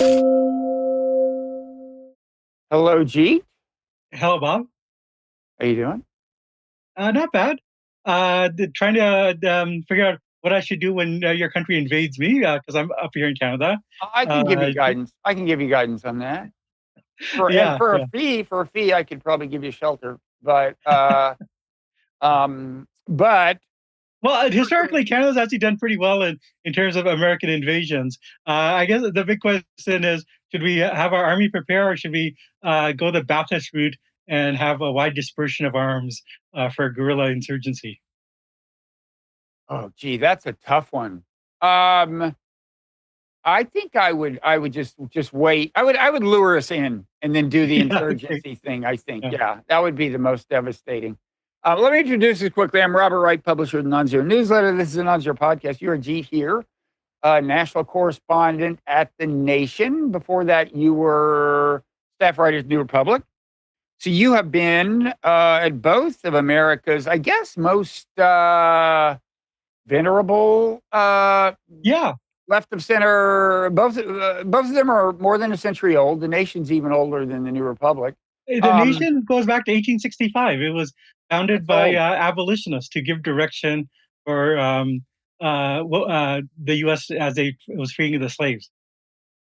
Hello, Jeet. Hello, Bob. How you doing? Not bad. Trying to figure out what I should do when your country invades me, because I'm up here in Canada. I can give you Uh, guidance. I can give you guidance on that. For and yeah, for a yeah. fee, I could probably give you shelter. But Well, historically, Canada's actually done pretty well in terms of American invasions. I guess the big question is, should we have our army prepare, or should we go the Baptist route and have a wide dispersion of arms for guerrilla insurgency? oh, gee, that's a tough one. Um, I think I would just wait. I would lure us in and then do the Yeah, okay. insurgency thing. I think, Yeah. yeah, that would be the most devastating. Let me introduce you quickly. I'm Robert Wright, publisher of the Nonzero newsletter. This is a Nonzero podcast. You are Jeet Heer, national correspondent at The Nation. Before that, you were staff writer at New Republic. So you have been at both of America's, I guess, most venerable Yeah. left of center. Both of them are more than a century old. The Nation's even older than the New Republic. The nation goes back to 1865. It was founded That's by old. abolitionists to give direction for the U.S. as it was freeing the slaves.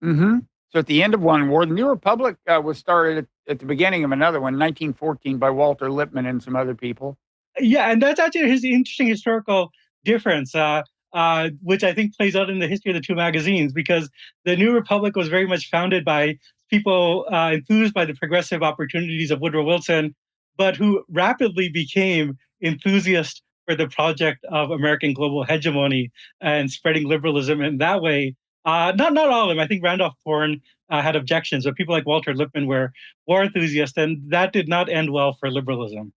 Mm-hmm. So at the end of one war, the New Republic was started at the beginning of another one, 1914, by Walter Lippmann and some other people. Yeah, and that's actually his interesting historical difference, which I think plays out in the history of the two magazines, because the New Republic was very much founded by people enthused by the progressive opportunities of Woodrow Wilson, but who rapidly became enthusiasts for the project of American global hegemony and spreading liberalism in that way. Not all of them. I think Randolph Bourne had objections, but people like Walter Lippmann were war enthusiasts, and that did not end well for liberalism.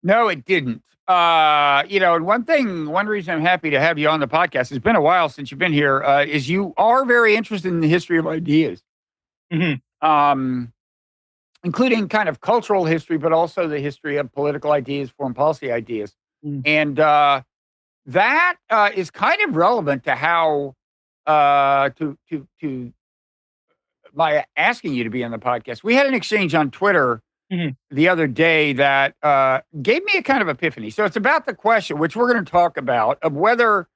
No, it didn't. And one reason I'm happy to have you on the podcast, it's been a while since you've been here, is you are very interested in the history of ideas, Mhm. um, including kind of cultural history, but also the history of political ideas, foreign policy ideas. Mm. And that is kind of relevant to how, to my asking you to be on the podcast. We had an exchange on Twitter Mhm. the other day that gave me a kind of epiphany. So it's about the question, which we're going to talk about, of whether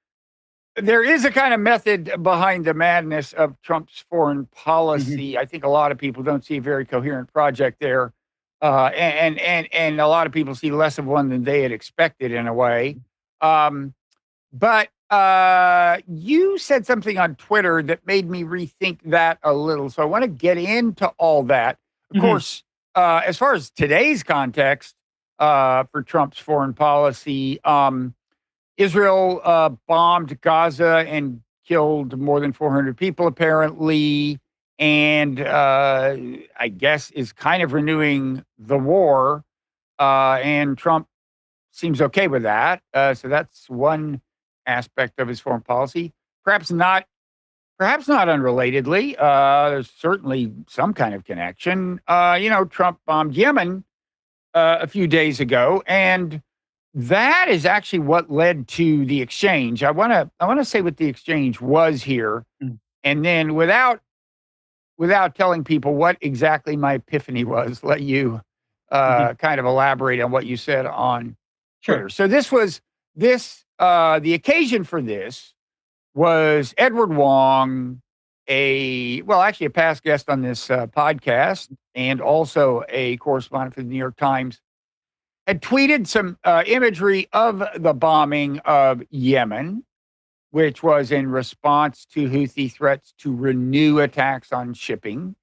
there is a kind of method behind the madness of Trump's foreign Mhm. policy. I think a lot of people don't see a very coherent project there, and a lot of people see less of one than they had expected in a way. Um, but you said something on Twitter that made me rethink that a little. So I want to get into all that. Of Mhm. course, as far as today's context for Trump's foreign policy, Israel bombed Gaza and killed more than 400 people, apparently, and I guess is kind of renewing the war. And Trump seems okay with that. So that's one aspect of his foreign policy. Perhaps not. Perhaps not unrelatedly. There's certainly some kind of connection. Trump bombed Yemen a few days ago, and that is actually what led to the exchange. I want to say what the exchange was here, Mm. and then without telling people what exactly my epiphany was, let you Mhm. kind of elaborate on what you said on Sure. Twitter. So the occasion for this was Edward Wong, actually a past guest on this podcast and also a correspondent for the New York Times, had tweeted some imagery of the bombing of Yemen, which was in response to Houthi threats to renew attacks on shipping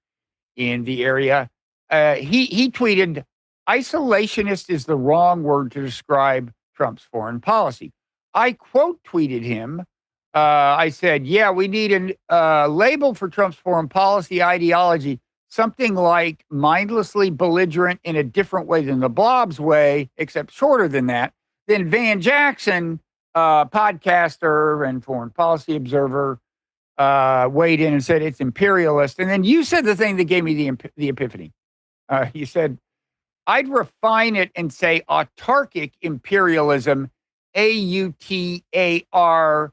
in the area. He tweeted, "Isolationist is the wrong word to describe Trump's foreign policy." I quote tweeted him. I said, "Yeah, we need a label for Trump's foreign policy ideology, something like mindlessly belligerent in a different way than the Blob's way, except shorter than that." Then Van Jackson, podcaster and foreign policy observer, weighed in and said it's imperialist. And then you said the thing that gave me the epiphany. You said, "I'd refine it and say autarkic imperialism, autarkic."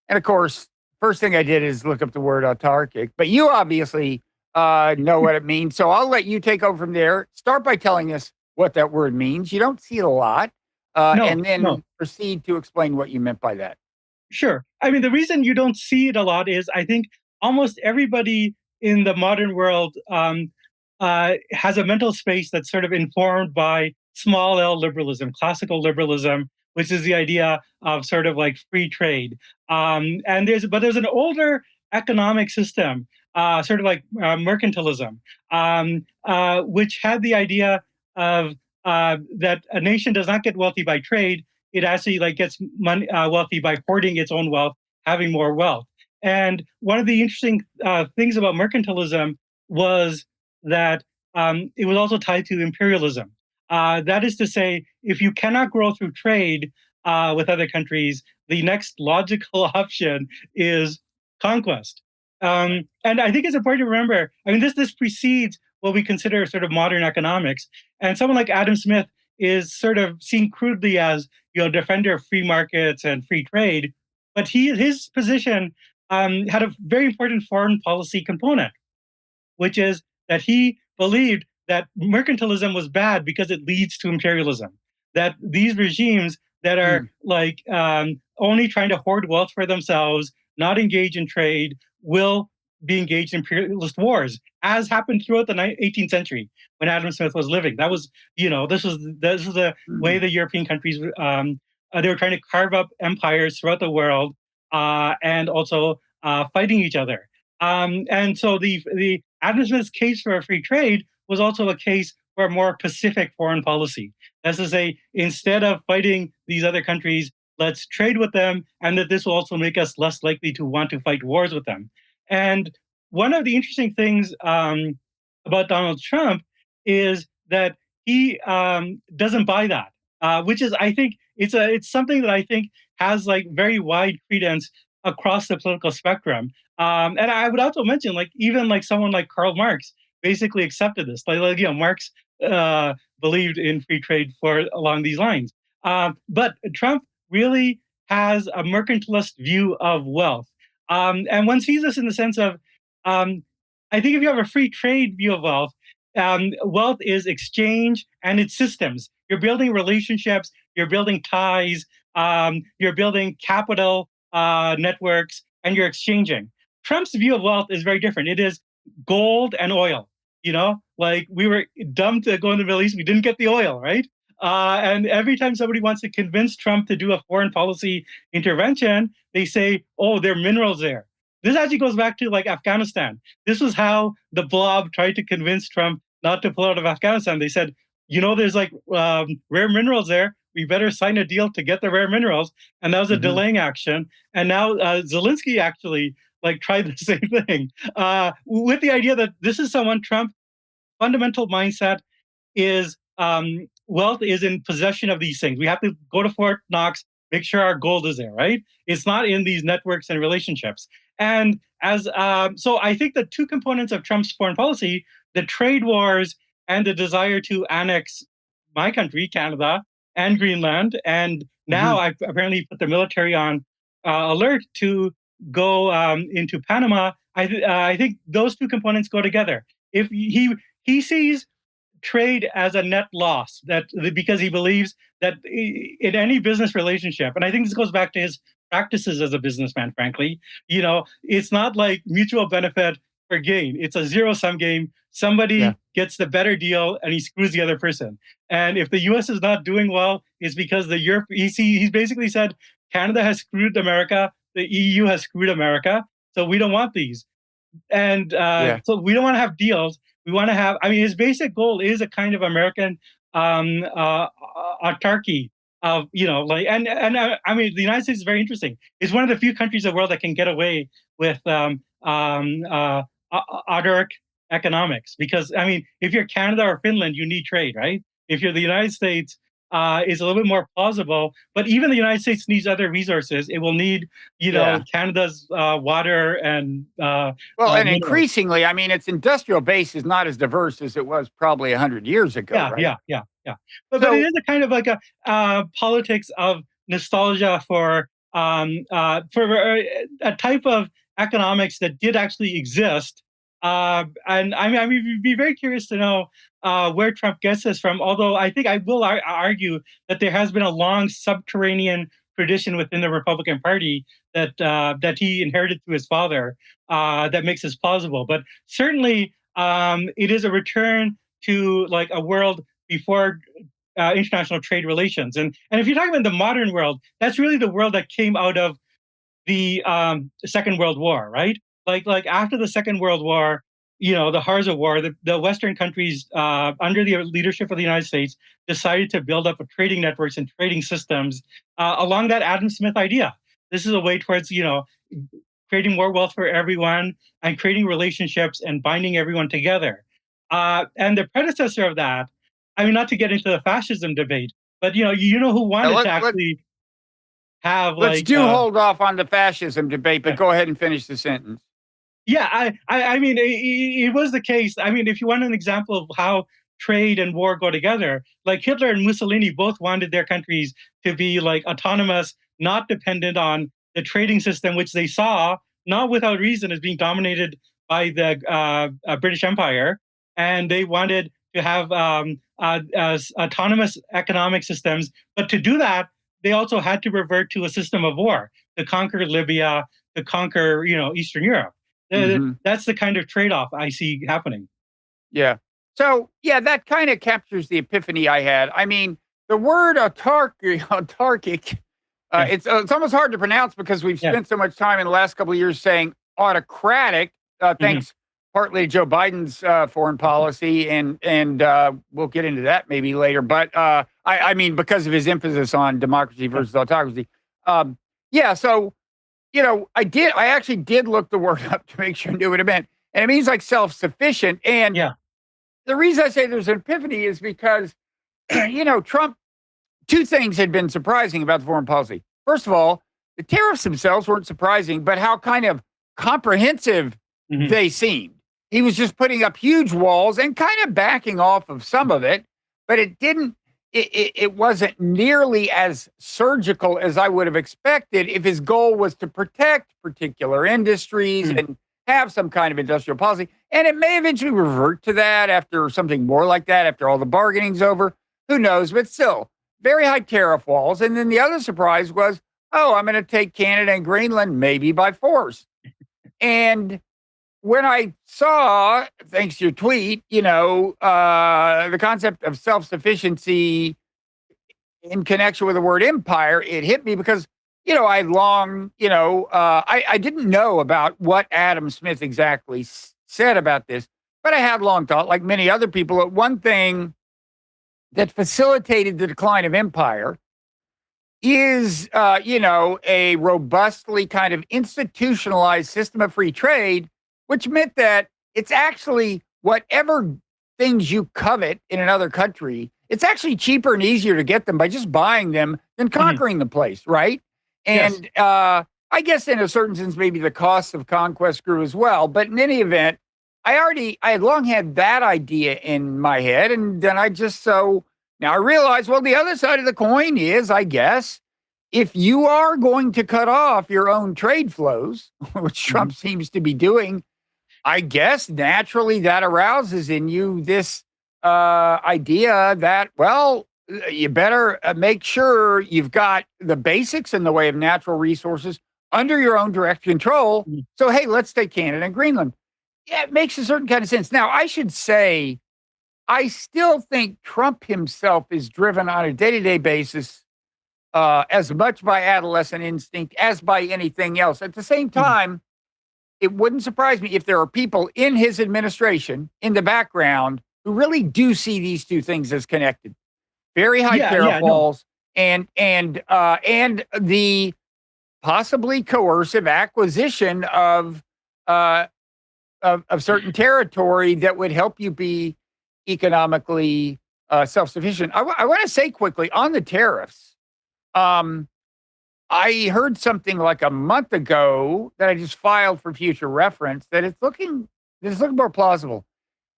And of course, first thing I did is look up the word autarkic, but you obviously know what it means. So I'll let you take over from there. Start by telling us what that word means. You don't see it a lot. No, And then no. proceed to explain what you meant by that. Sure. I mean, the reason you don't see it a lot is I think almost everybody in the modern world has a mental space that's sort of informed by small L liberalism, classical liberalism, which is the idea of sort of like free trade. And there's an older economic system, sort of like mercantilism, which had the idea of that a nation does not get wealthy by trade, it actually like gets money wealthy by hoarding its own wealth, having more wealth. And one of the interesting things about mercantilism was that it was also tied to imperialism. That is to say, if you cannot grow through trade with other countries, the next logical option is conquest. And I think it's important to remember. I mean, this precedes what we consider sort of modern economics. And someone like Adam Smith is sort of seen crudely as defender of free markets and free trade, but his position had a very important foreign policy component, which is that he believed that mercantilism was bad because it leads to imperialism. That these regimes that are like only trying to hoard wealth for themselves, not engage in trade, will be engaged in imperialist wars, as happened throughout the 18th century when Adam Smith was living. That was, this was the way the European countries they were trying to carve up empires throughout the world and also fighting each other. And so the Adam Smith's case for free trade was also a case for a more pacific foreign policy. That's to say, instead of fighting these other countries, let's trade with them, and that this will also make us less likely to want to fight wars with them. And one of the interesting things about Donald Trump is that he doesn't buy that, which is, I think, it's something that I think has like very wide credence across the political spectrum. And I would also mention, like, even like someone like Karl Marx basically accepted this. Marx believed in free trade for along these lines. But Trump really has a mercantilist view of wealth. And one sees this in the sense of, I think if you have a free trade view of wealth, wealth is exchange and it's systems. You're building relationships, you're building ties, you're building capital networks, and you're exchanging. Trump's view of wealth is very different. It is gold and oil. Like we were dumb to go in the Middle East, we didn't get the oil, right? And every time somebody wants to convince Trump to do a foreign policy intervention, they say, "Oh, there are minerals there." This actually goes back to like Afghanistan. This was how the Blob tried to convince Trump not to pull out of Afghanistan. They said, there's like rare minerals there. We better sign a deal to get the rare minerals. And that was a delaying action. And now Zelensky actually like tried the same thing with the idea that this is someone Trump fundamental mindset is wealth is in possession of these things. We have to go to Fort Knox, make sure our gold is there, right? It's not in these networks and relationships. And as so I think the two components of Trump's foreign policy, the trade wars and the desire to annex my country, Canada, and Greenland, and now I've apparently put the military on alert to go into Panama. I think those two components go together. If he sees trade as a net loss because he believes that in any business relationship, and I think this goes back to his practices as a businessman, frankly, it's not like mutual benefit for gain. It's a zero-sum game. Somebody gets the better deal and he screws the other person. And if the US is not doing well, it's because he's basically said Canada has screwed America, the EU has screwed America, so we don't want these. And so we don't want to have deals. We want to have, his basic goal is a kind of American autarky of, the United States is very interesting. It's one of the few countries in the world that can get away with autarkic economics. Because, if you're Canada or Finland, you need trade, right? If you're the United States, is a little bit more plausible, but even the United States needs other resources. It will need, Canada's water and and minerals. increasingly, its industrial base is not as diverse as it was probably 100 years ago. Yeah. But it is a kind of like a politics of nostalgia for for a type of economics that did actually exist. And I mean, we'd be very curious to know where Trump gets this from. Although I think I will argue that there has been a long subterranean tradition within the Republican Party that he inherited through his father that makes this plausible. But certainly, it is a return to like a world before international trade relations. And if you're talking about the modern world, that's really the world that came out of the Second World War, right? Like after the Second World War, the horrors of war, the Western countries under the leadership of the United States decided to build up trading networks and trading systems along that Adam Smith idea. This is a way towards creating more wealth for everyone and creating relationships and binding everyone together. And the predecessor of that, I mean, not to get into the fascism debate, but who wanted to actually have let's hold off on the fascism debate, but go ahead and finish the sentence. Yeah, I mean, it was the case. I mean, if you want an example of how trade and war go together, like Hitler and Mussolini both wanted their countries to be like autonomous, not dependent on the trading system, which they saw, not without reason, as being dominated by the British Empire. And they wanted to have as autonomous economic systems. But to do that, they also had to revert to a system of war to conquer Libya, to conquer, Eastern Europe. That's the kind of trade-off I see happening. Yeah. So, yeah, that kind of captures the epiphany I had. I mean, the word autarkic, it's almost hard to pronounce because we've spent so much time in the last couple of years saying autocratic, thanks partly to Joe Biden's foreign policy, and we'll get into that maybe later. But I mean, because of his emphasis on democracy versus autocracy. Yeah, so, I actually did look the word up to make sure I knew what it meant. And it means like self-sufficient. And the reason I say there's an epiphany is because, Trump, two things had been surprising about the foreign policy. First of all, the tariffs themselves weren't surprising, but how kind of comprehensive they seemed. He was just putting up huge walls and kind of backing off of some of it, but it wasn't nearly as surgical as I would have expected if his goal was to protect particular industries and have some kind of industrial policy. And it may eventually revert to that after something more like that, after all the bargaining's over. Who knows? But still, very high tariff walls. And then the other surprise was, I'm going to take Canada and Greenland maybe by force. And when I saw, thanks to your tweet, the concept of self-sufficiency in connection with the word empire, it hit me because, I didn't know about what Adam Smith exactly said about this, but I had long thought, like many other people, that one thing that facilitated the decline of empire is, a robustly kind of institutionalized system of free trade, which meant that it's actually whatever things you covet in another country, it's actually cheaper and easier to get them by just buying them than conquering the place, right? And I guess in a certain sense, maybe the cost of conquest grew as well. But in any event, I had long had that idea in my head. And then now I realize, well, the other side of the coin is, I guess, if you are going to cut off your own trade flows, which Trump seems to be doing, I guess naturally that arouses in you this idea that, well, you better make sure you've got the basics in the way of natural resources under your own direct control. So, hey, let's take Canada and Greenland. Yeah, it makes a certain kind of sense. Now, I should say, I still think Trump himself is driven on a day-to-day basis as much by adolescent instinct as by anything else. At the same time, it wouldn't surprise me if there are people in his administration, in the background, who really do see these two things as connected. Very high tariff walls and the possibly coercive acquisition of certain territory that would help you be economically self-sufficient. I want to say quickly on the tariffs. I heard something like a month ago that I just filed for future reference that it's looking more plausible.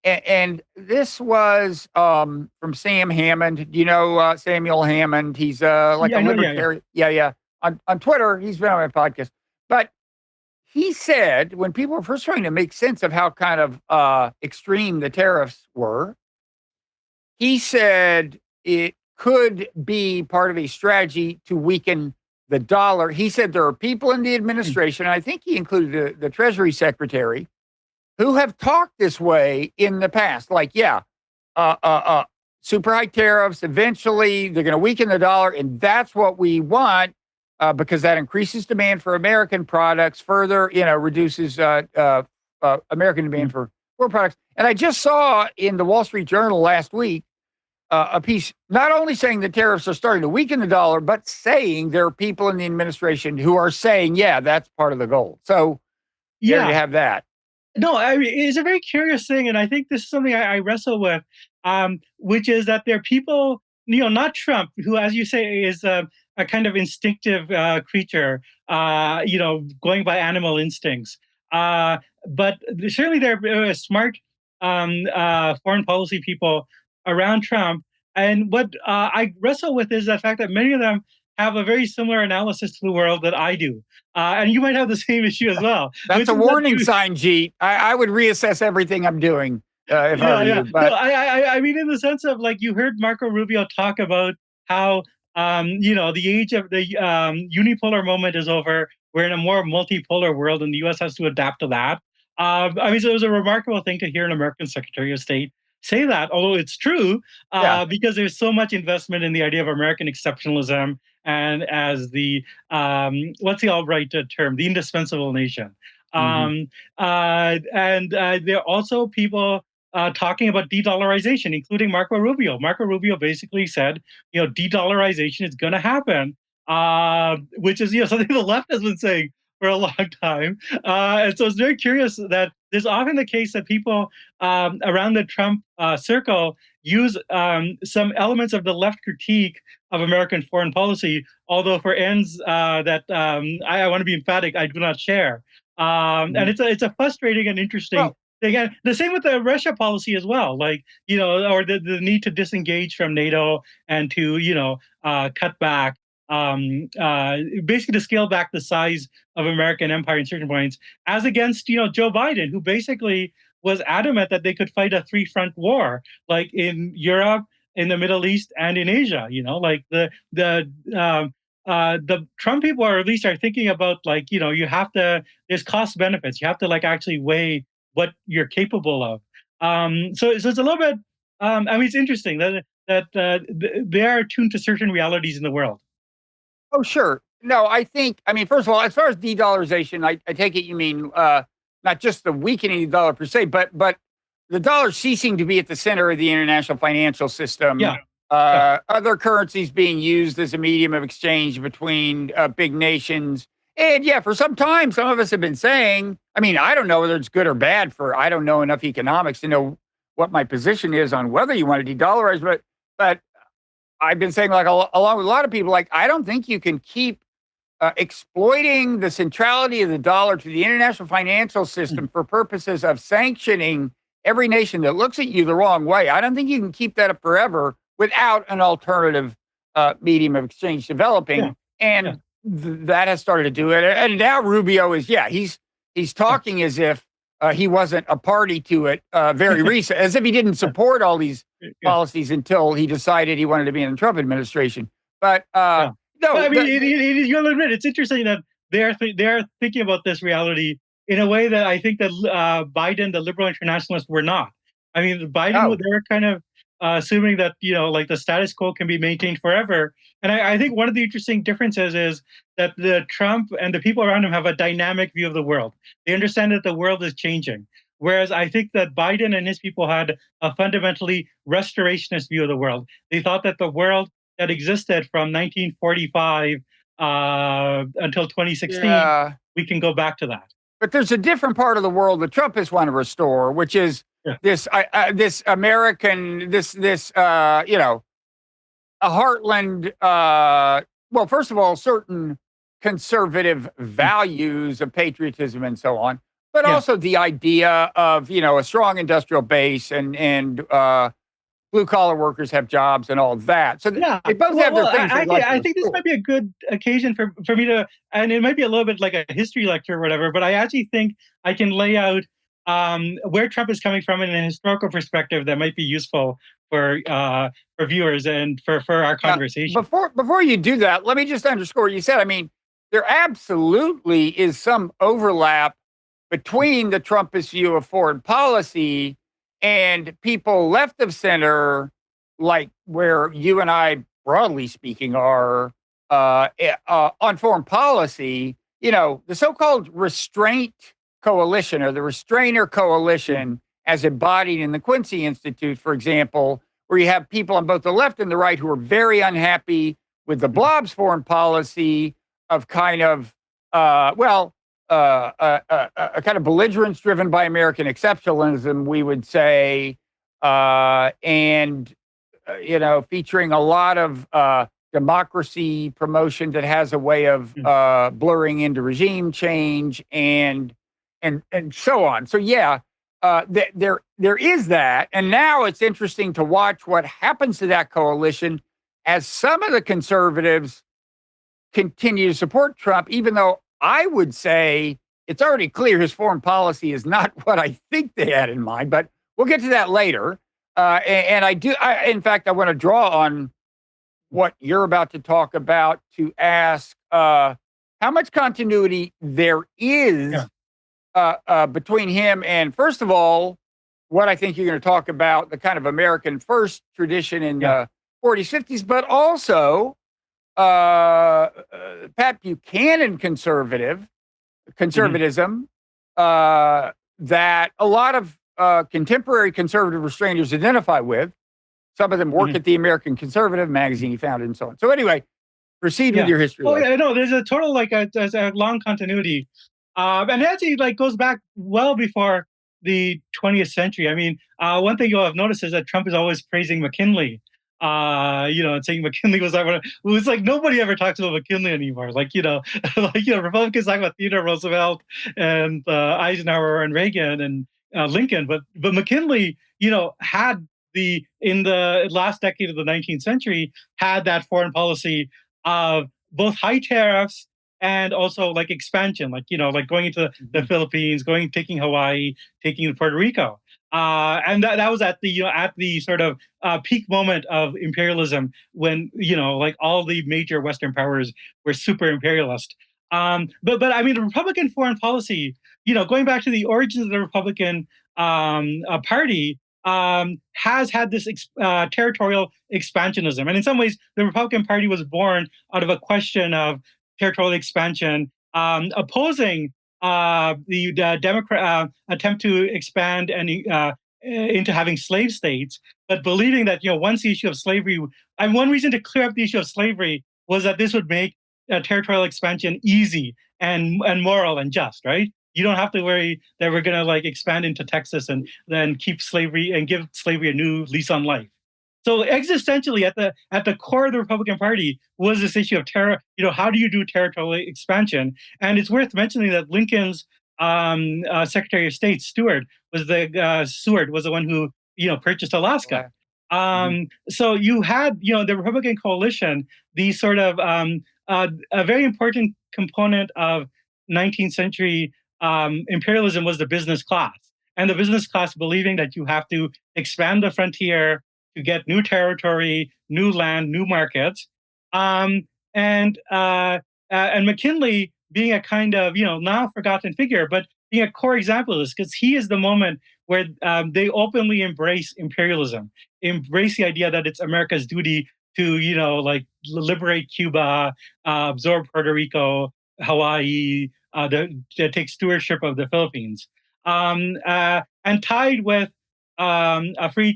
And this was from Sam Hammond. Do you know Samuel Hammond? He's like a libertarian. on Twitter. He's been on my podcast, but he said when people were first trying to make sense of how kind of extreme the tariffs were, he said it could be part of a strategy to weaken the dollar. He said there are people in the administration, and I think he included the Treasury Secretary, who have talked this way in the past. Like, yeah, super high tariffs, eventually they're going to weaken the dollar, and that's what we want because that increases demand for American products, further, reduces American demand for world products. And I just saw in the Wall Street Journal last week a piece not only saying the tariffs are starting to weaken the dollar, but saying there are people in the administration who are saying, yeah, that's part of the goal. So there you have that. No, I mean, it's a very curious thing, and I think this is something I wrestle with, which is that there are people, not Trump, who, as you say, is a kind of instinctive creature, going by animal instincts. But certainly there are smart foreign policy people around Trump. And what I wrestle with is the fact that many of them have a very similar analysis to the world that I do. And you might have the same issue as well. That's a warning sign, Jeet. I would reassess everything I'm doing if I were you. But no, I mean, in the sense of, like, you heard Marco Rubio talk about how, the age of the unipolar moment is over. We're in a more multipolar world, and the U.S. has to adapt to that. I mean, so it was a remarkable thing to hear an American Secretary of State say that, although it's true, because there's so much investment in the idea of American exceptionalism and as the, what's the alt-right term, the indispensable nation. And there are also people talking about de-dollarization, including Marco Rubio. Marco Rubio basically said, de-dollarization is going to happen, which is something the left has been saying for a long time. And so it's very curious that there's often the case that people around the Trump circle use some elements of the left critique of American foreign policy, although for ends that I want to be emphatic, I do not share. And it's a frustrating and interesting thing. And the same with the Russia policy as well, like, or the need to disengage from NATO and to, cut back. Basically to scale back the size of American empire in certain points, as against Joe Biden, who basically was adamant that they could fight a three-front war, like in Europe, in the Middle East, and in Asia. Like the Trump people are thinking about, like, you have to, there's cost benefits. You have to, like, actually weigh what you're capable of. So it's a little bit. I mean, it's interesting that they are attuned to certain realities in the world. Oh, sure. No, I mean, first of all, as far as de-dollarization, I take it you mean not just the weakening of the dollar per se, but the dollar ceasing to be at the center of the international financial system. Other currencies being used as a medium of exchange between big nations. And for some time, some of us have been saying, I mean, I don't know whether it's good or bad I don't know enough economics to know what my position is on whether you want to de-dollarize, but I've been saying, like, along with a lot of people, like, I don't think you can keep exploiting the centrality of the dollar to the international financial system for purposes of sanctioning every nation that looks at you the wrong way. I don't think you can keep that up forever without an alternative medium of exchange developing. That has started to do it. And now Rubio is, he's talking as if he wasn't a party to it very recent, as if he didn't support all these policies until he decided he wanted to be in the Trump administration. But no, I mean, you gotta admit, it's interesting that they're thinking about this reality in a way that I think that Biden, the liberal internationalists, were not. I mean, Biden, they're kind of assuming that, like, the status quo can be maintained forever. And I think one of the interesting differences is that the Trump and the people around him have a dynamic view of the world. They understand that the world is changing. Whereas I think that Biden and his people had a fundamentally restorationist view of the world. They thought that the world that existed from 1945 until 2016, we can go back to that. But there's a different part of the world that Trumpists want to restore, which is this American, a heartland. Well, first of all, certain conservative values of patriotism and so on, but also the idea of a strong industrial base and blue collar workers have jobs and all that. So Yeah. they both have their things they like to I think this restore. might be a good occasion for me to, and it might be a little bit like a history lecture or whatever, but I actually think I can lay out where Trump is coming from in a historical perspective that might be useful for viewers and for our Now, conversation. before you do that, let me just underscore what you said. I mean, there absolutely is some overlap between the Trumpist view of foreign policy and people left of center, like where you and I, broadly speaking, are on foreign policy. You know, the so-called restraint coalition or the restrainer coalition, as embodied in the Quincy Institute, for example, where you have people on both the left and the right who are very unhappy with the blob's foreign policy of kind of, a kind of belligerence driven by American exceptionalism, we would say, and featuring a lot of democracy promotion that has a way of blurring into regime change and so on. So yeah, there is that, and now it's interesting to watch what happens to that coalition as some of the conservatives continue to support Trump, even though I would say it's already clear his foreign policy is not what I think they had in mind. But we'll get to that later. And in fact, I want to draw on what you're about to talk about to ask how much continuity there is between him and, first of all, what I think you're going to talk about, the kind of American first tradition in the 40s, 50s, but also Pat Buchanan conservatism that a lot of contemporary conservative restrainers identify with. Some of them work at the American Conservative magazine he founded and so on. So anyway, proceed with your history. Oh, yeah, no, there's a total there's a long continuity. And it actually goes back well before the 20th century. I mean, one thing you'll have noticed is that Trump is always praising McKinley. And saying McKinley was like, it was like nobody ever talks about McKinley anymore. Republicans talk about Theodore Roosevelt and Eisenhower and Reagan and Lincoln, but McKinley, had in the last decade of the 19th century, had that foreign policy of both high tariffs and also like expansion, like going into the Philippines, taking Hawaii, taking Puerto Rico. And that was at the sort of peak moment of imperialism when all the major Western powers were super imperialist. But I mean, the Republican foreign policy, going back to the origins of the Republican Party, has had this territorial expansionism, and in some ways, the Republican Party was born out of a question of territorial expansion, opposing the Democrat attempt to expand and into having slave states, but believing that once the issue of slavery, and one reason to clear up the issue of slavery was that this would make territorial expansion easy and moral and just, right? You don't have to worry that we're going to expand into Texas and then keep slavery and give slavery a new lease on life. So existentially, at the core of the Republican Party was this issue of terror. How do you do territorial expansion? And it's worth mentioning that Lincoln's Secretary of State Seward was the one who purchased Alaska. So you had the Republican coalition, the sort of a very important component of 19th century imperialism was the business class, and the business class believing that you have to expand the frontier to get new territory, new land, new markets, and McKinley being a kind of now forgotten figure, but being a core example of this, because he is the moment where they openly embrace imperialism, embrace the idea that it's America's duty to liberate Cuba, absorb Puerto Rico, Hawaii, to take stewardship of the Philippines, and tied with a free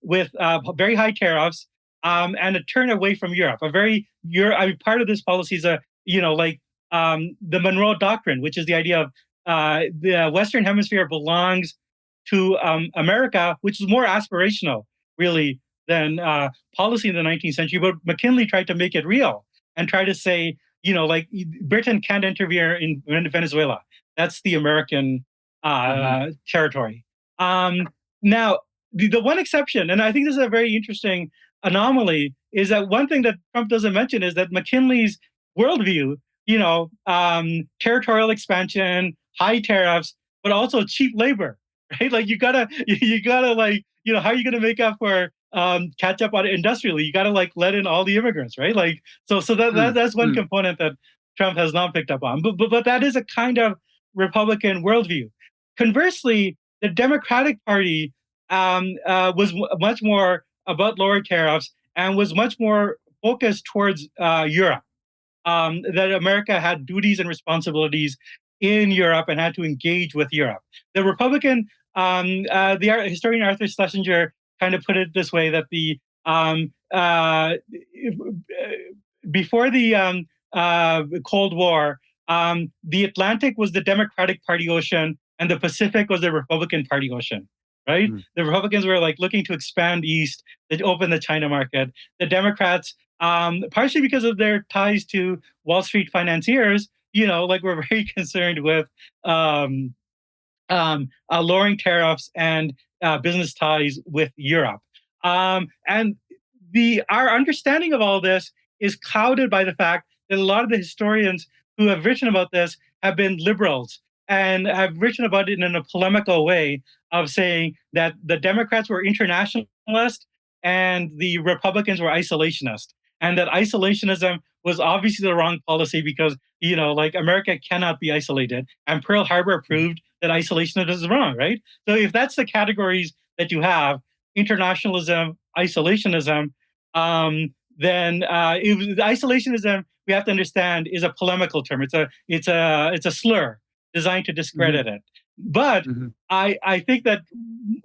with very high tariffs and a turn away from Europe. Part of this policy is the Monroe Doctrine, which is the idea of the Western Hemisphere belongs to America, which is more aspirational, really, than policy in the 19th century. But McKinley tried to make it real and try to say, Britain can't interfere in Venezuela. That's the American territory. Now, the one exception, and I think this is a very interesting anomaly, is that one thing that Trump doesn't mention is that McKinley's worldview, territorial expansion, high tariffs, but also cheap labor, right? Like you gotta like, how are you gonna make up for catch up on it industrially? You gotta like let in all the immigrants, right? Like so that's one component that Trump has not picked up on. But that is a kind of Republican worldview. Conversely, the Democratic Party was much more about lower tariffs and was much more focused towards Europe. That America had duties and responsibilities in Europe and had to engage with Europe. The Republican, the historian Arthur Schlesinger kind of put it this way: that before the Cold War, the Atlantic was the Democratic Party ocean, and the Pacific was the Republican Party ocean. Right? The Republicans were like looking to expand east, to open the China market. The Democrats, partially because of their ties to Wall Street financiers, were very concerned with lowering tariffs and business ties with Europe. And our understanding of all this is clouded by the fact that a lot of the historians who have written about this have been liberals and have written about it in a polemical way of saying that the Democrats were internationalist and the Republicans were isolationist, and that isolationism was obviously the wrong policy because, America cannot be isolated. And Pearl Harbor proved that isolationism is wrong, right? So if that's the categories that you have, internationalism, isolationism, then isolationism, we have to understand, is a polemical term. It's a slur designed to discredit it. But I think that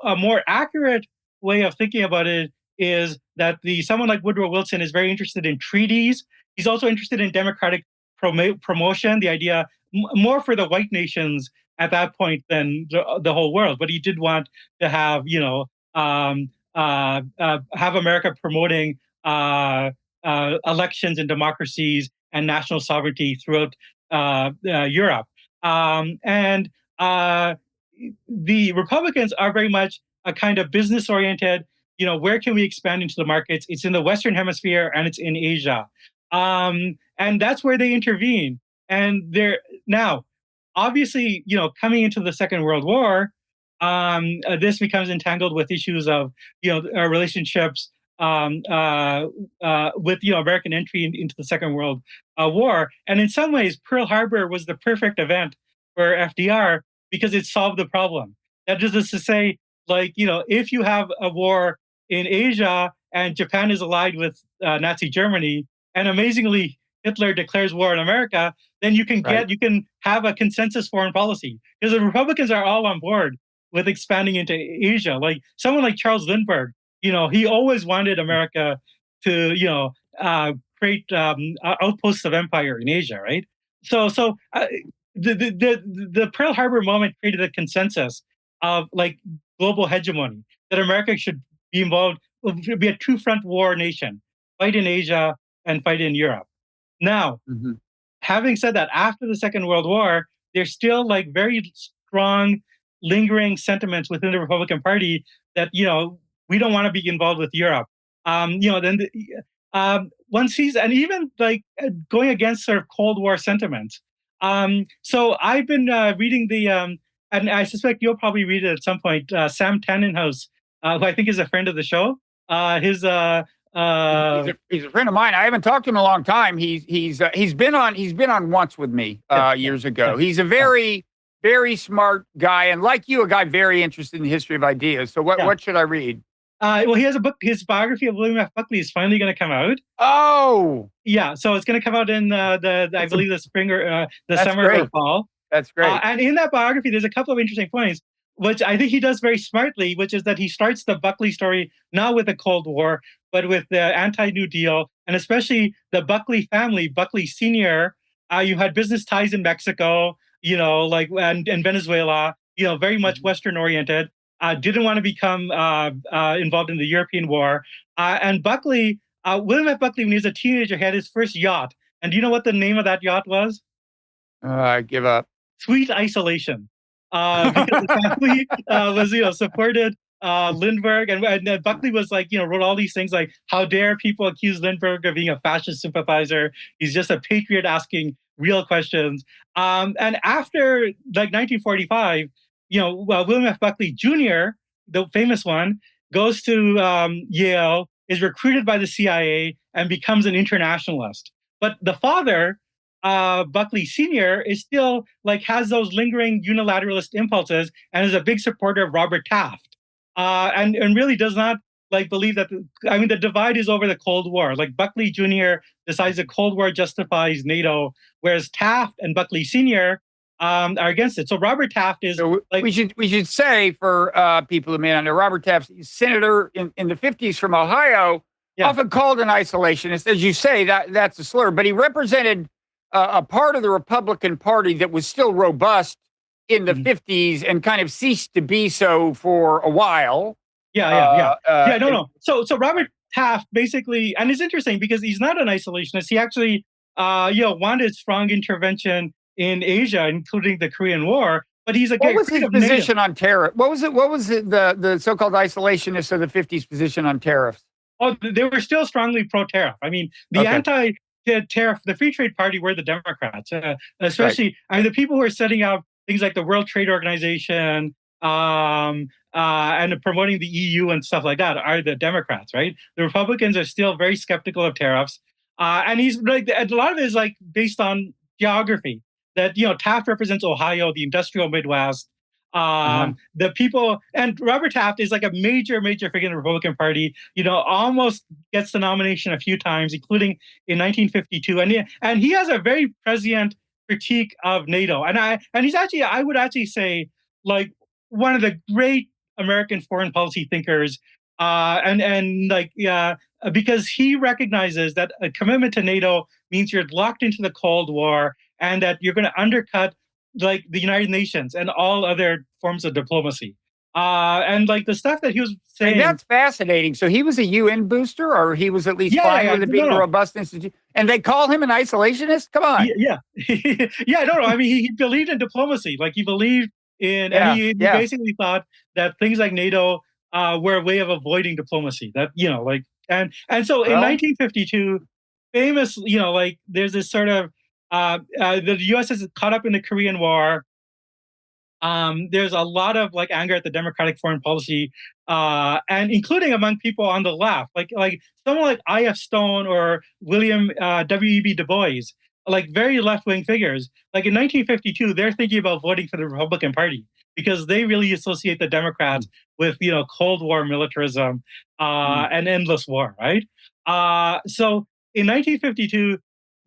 a more accurate way of thinking about it is that someone like Woodrow Wilson is very interested in treaties. He's also interested in democratic promotion, the idea more for the white nations at that point than the whole world. But he did want to have, have America promoting elections and democracies and national sovereignty throughout Europe. And the Republicans are very much a kind of business-oriented, where can we expand into the markets? It's in the Western Hemisphere and it's in Asia. And that's where they intervene. And they're now, obviously, coming into the Second World War, this becomes entangled with issues of, relationships with, American entry into the Second World War. And in some ways, Pearl Harbor was the perfect event for FDR because it solved the problem. That is to say, if you have a war in Asia and Japan is allied with Nazi Germany, and amazingly Hitler declares war on America, then you can have a consensus foreign policy because the Republicans are all on board with expanding into Asia. Like someone like Charles Lindbergh, he always wanted America to, create outposts of empire in Asia, right? So the Pearl Harbor moment created a consensus of global hegemony that America should be involved, be a two-front war nation, fight in Asia and fight in Europe. Now, having said that, after the Second World War, there's still very strong, lingering sentiments within the Republican Party that we don't want to be involved with Europe. One sees, and even going against sort of Cold War sentiments. So I've been reading and I suspect you'll probably read it at some point. Sam Tannenhouse, who I think is a friend of the show. He's a friend of mine. I haven't talked to him in a long time. He's been on once with me years ago. He's a very, very smart guy, and like you, a guy very interested in the history of ideas. So what should I read? Well, he has a book. His biography of William F. Buckley is finally going to come out. Oh, yeah. So it's going to come out in I believe the spring or the summer or fall. That's great. And in that biography, there's a couple of interesting points, which I think he does very smartly, which is that he starts the Buckley story not with the Cold War, but with the anti-New Deal, and especially the Buckley family, Buckley Sr. You had business ties in Mexico, and Venezuela, very much Western-oriented, didn't want to become involved in the European war. And Buckley, William F. Buckley, when he was a teenager, had his first yacht. And do you know what the name of that yacht was? I give up. Sweet Isolation. Because the family was, supported Lindbergh, and Buckley was like, wrote all these things like, how dare people accuse Lindbergh of being a fascist sympathizer? He's just a patriot asking real questions. And after like 1945, William F. Buckley Jr., the famous one, goes to Yale, is recruited by the CIA, and becomes an internationalist. But the father, Buckley Sr., is still like has those lingering unilateralist impulses and is a big supporter of Robert Taft, and really does not like believe that. The divide is over the Cold War. Like Buckley Jr. decides the Cold War justifies NATO, whereas Taft and Buckley Sr. Are against it. So Robert Taft is So like we should say for people who may not know, Robert Taft, senator in the 50s from Ohio, yeah. often called an isolationist. As you say, that's a slur, but he represented a part of the Republican Party that was still robust in the 50s and kind of ceased to be so for a while. No. So Robert Taft basically, and it's interesting because he's not an isolationist. He actually, wanted strong intervention in Asia, including the Korean War. But he's a what was his position on tariff? What was it? What was it, the so-called isolationists of the 50s position on tariffs? Oh, they were still strongly pro-tariff. I mean, the anti-tariff, the Free Trade Party were the Democrats, especially the people who are setting up things like the World Trade Organization, and promoting the EU and stuff like that are the Democrats, right? The Republicans are still very skeptical of tariffs, and he's like a lot of it is like based on geography. That Taft represents Ohio, the industrial Midwest. The people, and Robert Taft is like a major figure in the Republican Party. Almost gets the nomination a few times, including in 1952, and he has a very prescient critique of NATO, and he's actually, I would actually say, like one of the great American foreign policy thinkers, because he recognizes that a commitment to NATO means you're locked into the Cold War and that you're going to undercut like the United Nations and all other forms of diplomacy. And like the stuff that he was saying. And that's fascinating. So he was a UN booster, or he was at least fine with it being a robust institution. And they call him an isolationist? Come on. Yeah. No. I mean, he believed in diplomacy. Like he believed in, and he basically thought that things like NATO were a way of avoiding diplomacy. That, and so in 1952, famous, there's this sort of, the U.S. is caught up in the Korean War. There's a lot of like anger at the democratic foreign policy, and including among people on the left, like someone like I.F. Stone or William W.E.B. Du Bois, like very left-wing figures. Like in 1952, they're thinking about voting for the Republican Party because they really associate the Democrats with Cold War militarism and endless war, right? So in 1952,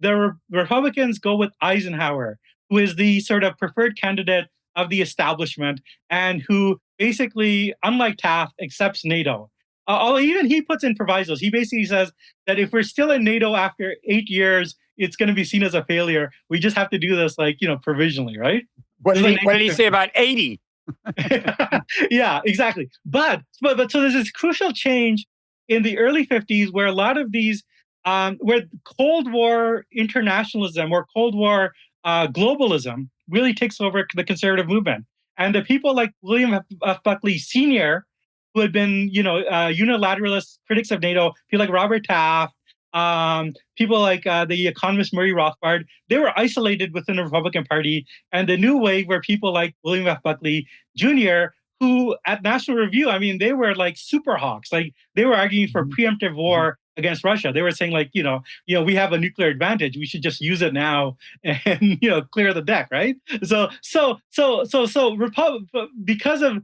the Republicans go with Eisenhower, who is the sort of preferred candidate of the establishment and who basically, unlike Taft, accepts NATO. Even he puts in provisos. He basically says that if we're still in NATO after 8 years, it's going to be seen as a failure. We just have to do this provisionally, right? What did he say about 80? Yeah, exactly. But so there's this crucial change in the early 50s where a lot of these, where Cold War internationalism or Cold War globalism really takes over the conservative movement. And the people like William F. Buckley Sr., who had been, unilateralist critics of NATO, people like Robert Taft, people like the economist Murray Rothbard, they were isolated within the Republican Party. And the new wave were people like William F. Buckley Jr., who at National Review, I mean, they were like super hawks. Like they were arguing for preemptive war against Russia. They were saying like, we have a nuclear advantage. We should just use it now and, clear the deck, right? Because of,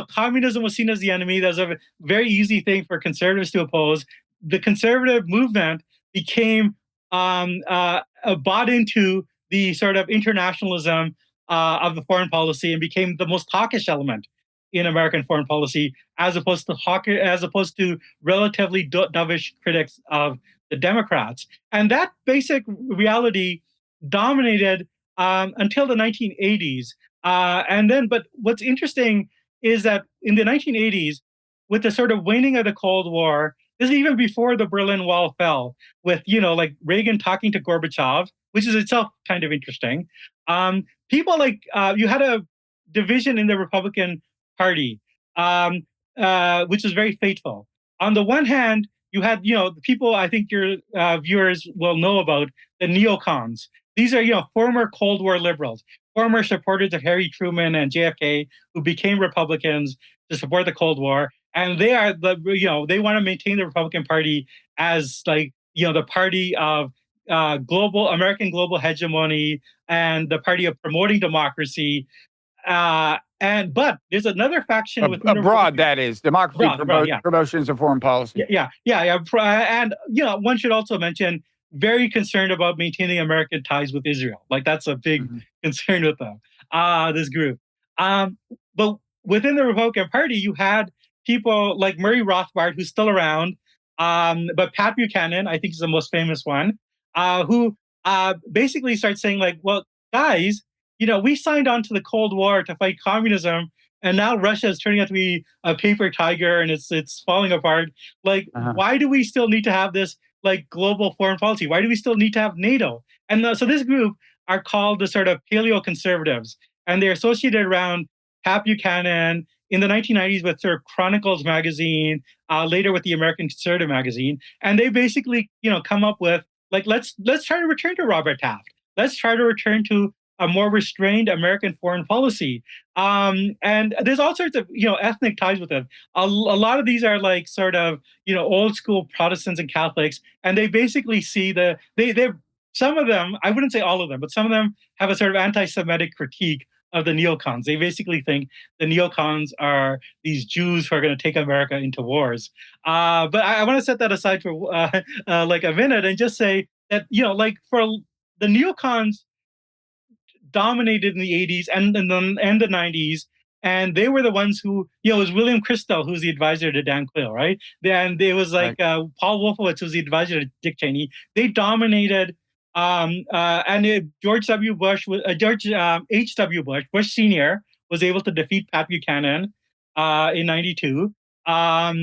communism was seen as the enemy, that was a very easy thing for conservatives to oppose. The conservative movement became bought into the sort of internationalism of the foreign policy and became the most hawkish element in American foreign policy, as opposed to relatively dovish critics of the Democrats. And that basic reality dominated until the 1980s. But what's interesting is that in the 1980s, with the sort of waning of the Cold War, this is even before the Berlin Wall fell, with like Reagan talking to Gorbachev, which is itself kind of interesting. People like you had a division in the Republican Party. which is very fateful. On the one hand, you had, the people I think your viewers will know about, the neocons. These are, former Cold War liberals, former supporters of Harry Truman and JFK, who became Republicans to support the Cold War. And they are they want to maintain the Republican Party as like, the party of American global hegemony and the party of promoting democracy. But there's another faction within abroad, that is democracy promotions of foreign policy. Yeah. And one should also mention, very concerned about maintaining American ties with Israel. Like that's a big concern with them. This group. But within the Republican Party, you had people like Murray Rothbard, who's still around, but Pat Buchanan, I think, is the most famous one, who basically starts saying like, well, guys, we signed on to the Cold War to fight communism, and now Russia is turning out to be a paper tiger, and it's falling apart. Like, why do we still need to have this like global foreign policy? Why do we still need to have NATO? And so this group are called the sort of paleo-conservatives, and they're associated around Pat Buchanan in the 1990s with sort of Chronicles magazine, later with the American Conservative magazine, and they basically come up with like let's try to return to Robert Taft. Let's try to return to a more restrained American foreign policy. And there's all sorts of, ethnic ties with it. A lot of these are like sort of, old school Protestants and Catholics. And they basically see some of them, I wouldn't say all of them, but some of them have a sort of anti-Semitic critique of the neocons. They basically think the neocons are these Jews who are going to take America into wars. But I want to set that aside for like a minute and just say that, like for the neocons, dominated in the 80s and the 90s. And they were the ones who, it was William Kristol, who's the advisor to Dan Quayle, right? And it was like Paul Wolfowitz, who's the advisor to Dick Cheney. They dominated, and George H.W. Bush Sr. was able to defeat Pat Buchanan in 92. But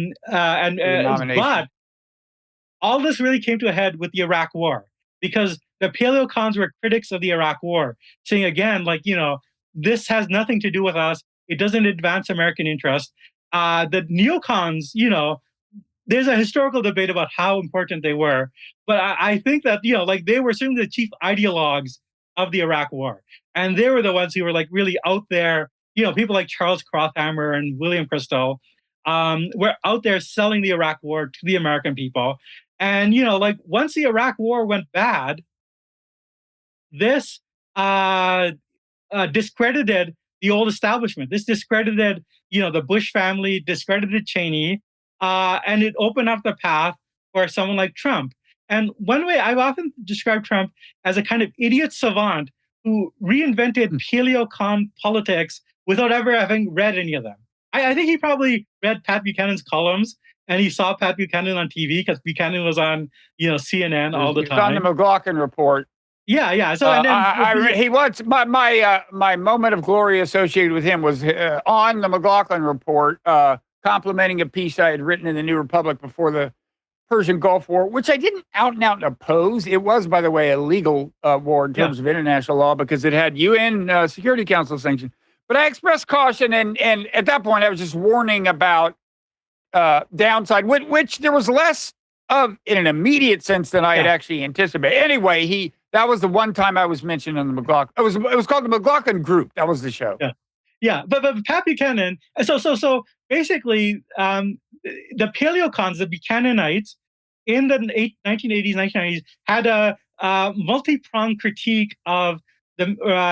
all this really came to a head with the Iraq War, because the paleocons were critics of the Iraq War, saying again, like, this has nothing to do with us. It doesn't advance American interest. The neocons, there's a historical debate about how important they were. But I think that, like they were certainly the chief ideologues of the Iraq War. And they were the ones who were like really out there, people like Charles Krauthammer and William Kristol were out there selling the Iraq War to the American people. And, like once the Iraq War went bad, this discredited the old establishment. This discredited, the Bush family, discredited Cheney, and it opened up the path for someone like Trump. And one way I've often described Trump as a kind of idiot savant who reinvented paleocon politics without ever having read any of them. I think he probably read Pat Buchanan's columns, and he saw Pat Buchanan on TV because Buchanan was on, CNN all the time. On the McLaughlin Report. Yeah. So he was my moment of glory associated with him was on the McLaughlin Report, complimenting a piece I had written in the New Republic before the Persian Gulf War, which I didn't out and out oppose. It was, by the way, a legal war in terms of international law because it had UN Security Council sanction. But I expressed caution, and at that point I was just warning about downside, which there was less of in an immediate sense than I had actually anticipated. Anyway, that was the one time I was mentioned on the McLaughlin. It was called the McLaughlin Group. That was the show. Yeah. But Pat Buchanan. So basically, the paleocons, the Buchananites, in the 1980s, 1990s, had a multi-pronged critique of the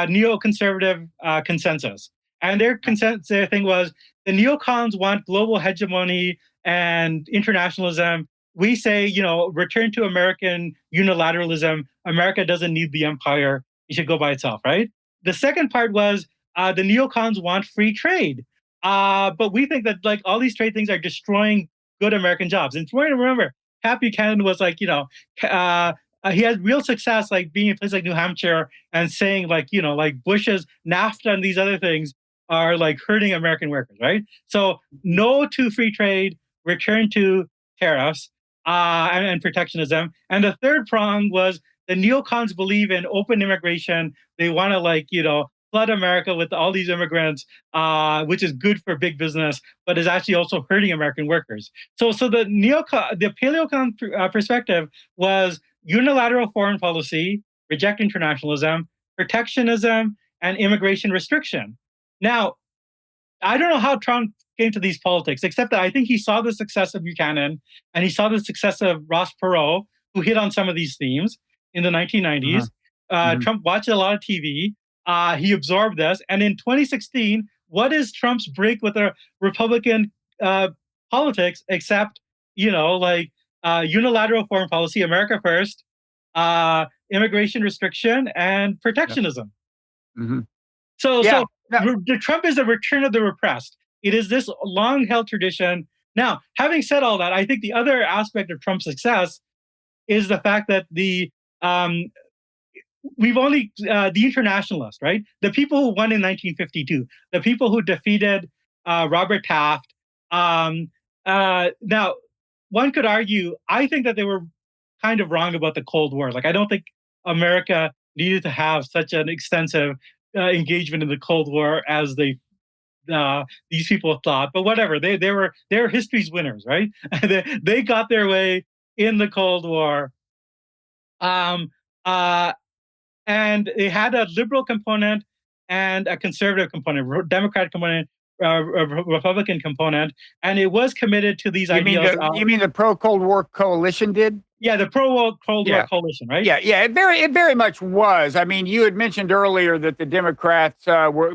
neoconservative consensus. And their thing was the neocons want global hegemony and internationalism. We say, return to American unilateralism. America doesn't need the empire. It should go by itself, right? The second part was the neocons want free trade. But we think that like all these trade things are destroying good American jobs. And remember, Pat Buchanan was like, he had real success, like being in a place like New Hampshire and saying like, like Bush's NAFTA and these other things are like hurting American workers, right? So no to free trade, return to tariffs and protectionism. And the third prong was the neocons believe in open immigration. They want to flood America with all these immigrants, which is good for big business, but is actually also hurting American workers. So the paleocon perspective was unilateral foreign policy, reject internationalism, protectionism, and immigration restriction. Now, I don't know how Trump came to these politics, except that I think he saw the success of Buchanan and he saw the success of Ross Perot, who hit on some of these themes in the 1990s. Trump watched a lot of TV. He absorbed this. And in 2016, what is Trump's break with the Republican politics except, unilateral foreign policy, America first, immigration restriction, and protectionism? Mm-hmm. So No. the Trump is the return of the repressed. It is this long-held tradition. Now, having said all that, I think the other aspect of Trump's success is the fact that we've only the internationalists, right? The people who won in 1952, the people who defeated Robert Taft. Now, one could argue, I think that they were kind of wrong about the Cold War. Like, I don't think America needed to have such an extensive engagement in the Cold War as these people thought. But whatever, they're history's winners, right? they got their way in the Cold War. And they had a liberal component and a conservative component, Democratic component, Republican component, and it was committed to these ideals. You mean the pro-Cold War coalition did? Yeah, the pro-Cold War coalition, right? Yeah, it very much was. I mean, you had mentioned earlier that the Democrats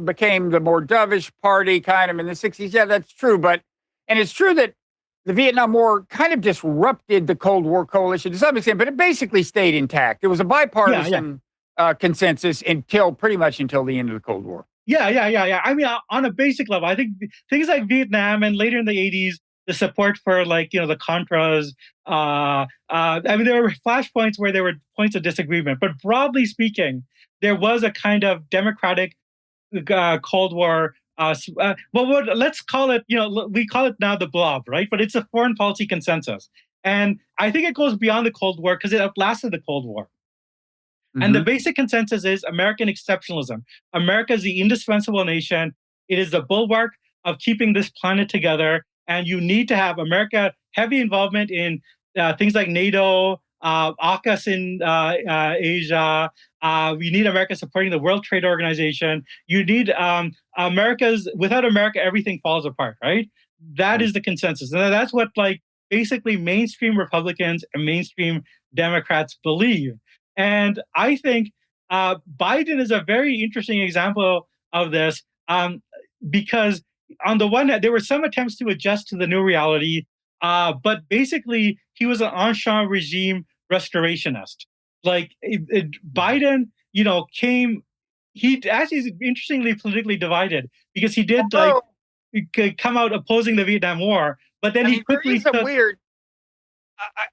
became the more dovish party kind of in the 60s. Yeah, that's true. And it's true that the Vietnam War kind of disrupted the Cold War coalition to some extent, but it basically stayed intact. It was a bipartisan consensus pretty much until the end of the Cold War. Yeah. I mean, on a basic level, I think things like Vietnam and later in the 80s, the support for the Contras. I mean, there were flashpoints where there were points of disagreement, but broadly speaking, there was a kind of democratic Cold War. Let's call it, we call it now the blob, right? But it's a foreign policy consensus. And I think it goes beyond the Cold War because it outlasted the Cold War. Mm-hmm. And the basic consensus is American exceptionalism. America is the indispensable nation. It is the bulwark of keeping this planet together. And you need to have America heavy involvement in things like NATO, AUKUS in Asia. We need America supporting the World Trade Organization. You need without America, everything falls apart, right? That is the consensus. And that's what basically mainstream Republicans and mainstream Democrats believe. And I think Biden is a very interesting example of this because on the one hand, there were some attempts to adjust to the new reality, but basically he was an ancien regime restorationist. Biden, he actually is interestingly politically divided because he did come out opposing the Vietnam War, but then he quickly took weird.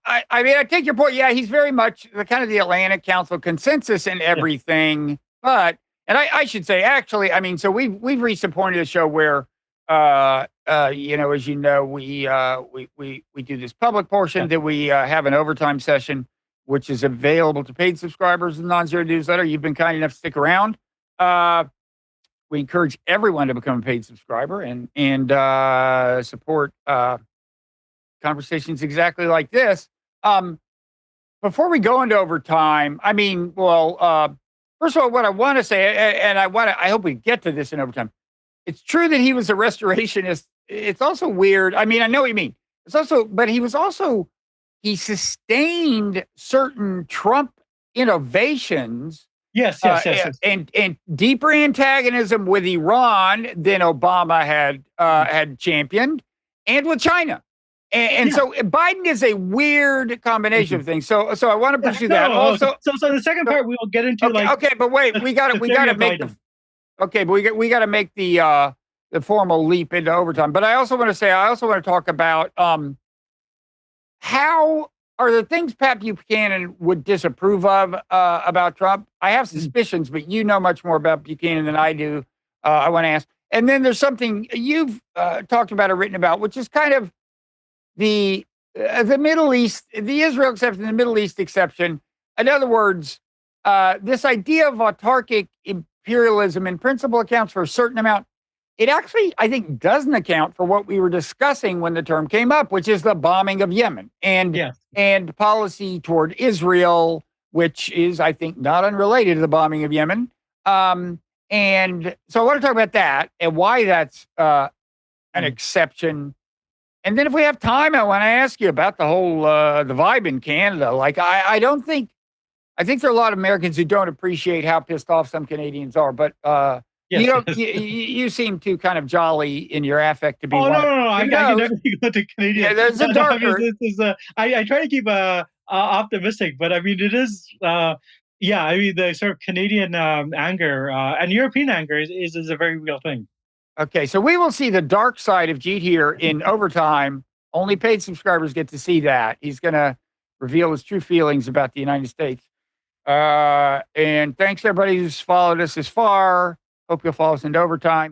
I mean, I take your point. Yeah, he's very much the kind of the Atlantic Council consensus and everything. Yeah. But, and I should say, actually, I mean, so we've reached a point of the show where, as you know, we do this public portion, that we have an overtime session, which is available to paid subscribers of the Nonzero newsletter. You've been kind enough to stick around. We encourage everyone to become a paid subscriber and support conversations exactly like this. Before we go into overtime, I mean, first of all, what I want to say, and I hope we get to this in overtime. It's true that he was a restorationist. It's also weird. I mean, I know what you mean. But he sustained certain Trump innovations. Yes. And deeper antagonism with Iran than Obama had championed, and with China. And so Biden is a weird combination of things. So I want to pursue that. Also, so the second part we will get into. Okay, but wait, we got to make we got to make the formal leap into overtime. But I also want to talk about how are the things Pat Buchanan would disapprove of about Trump. I have suspicions, but you know much more about Buchanan than I do. I want to ask, and then there's something you've talked about or written about, which is kind of the Middle East, the Israel exception, the Middle East exception. In other words, this idea of autarkic imperialism in principle accounts for a certain amount. It actually, I think, doesn't account for what we were discussing when the term came up, which is the bombing of Yemen and policy toward Israel, which is, I think, not unrelated to the bombing of Yemen. And so I want to talk about that and why that's an exception. And then if we have time, I want to ask you about the whole the vibe in Canada. Like, I think there are a lot of Americans who don't appreciate how pissed off some Canadians are, but you seem too kind of jolly in your affect to be. Oh, no. I can never go to Canadian. Yeah, there's a darker. I try to keep optimistic, but I mean, it is. I mean, the sort of Canadian anger and European anger is a very real thing. Okay, so we will see the dark side of Jeet Heer in overtime. Only paid subscribers get to see that. He's going to reveal his true feelings about the United States. And thanks everybody who's followed us this far. Hope you'll follow us into overtime.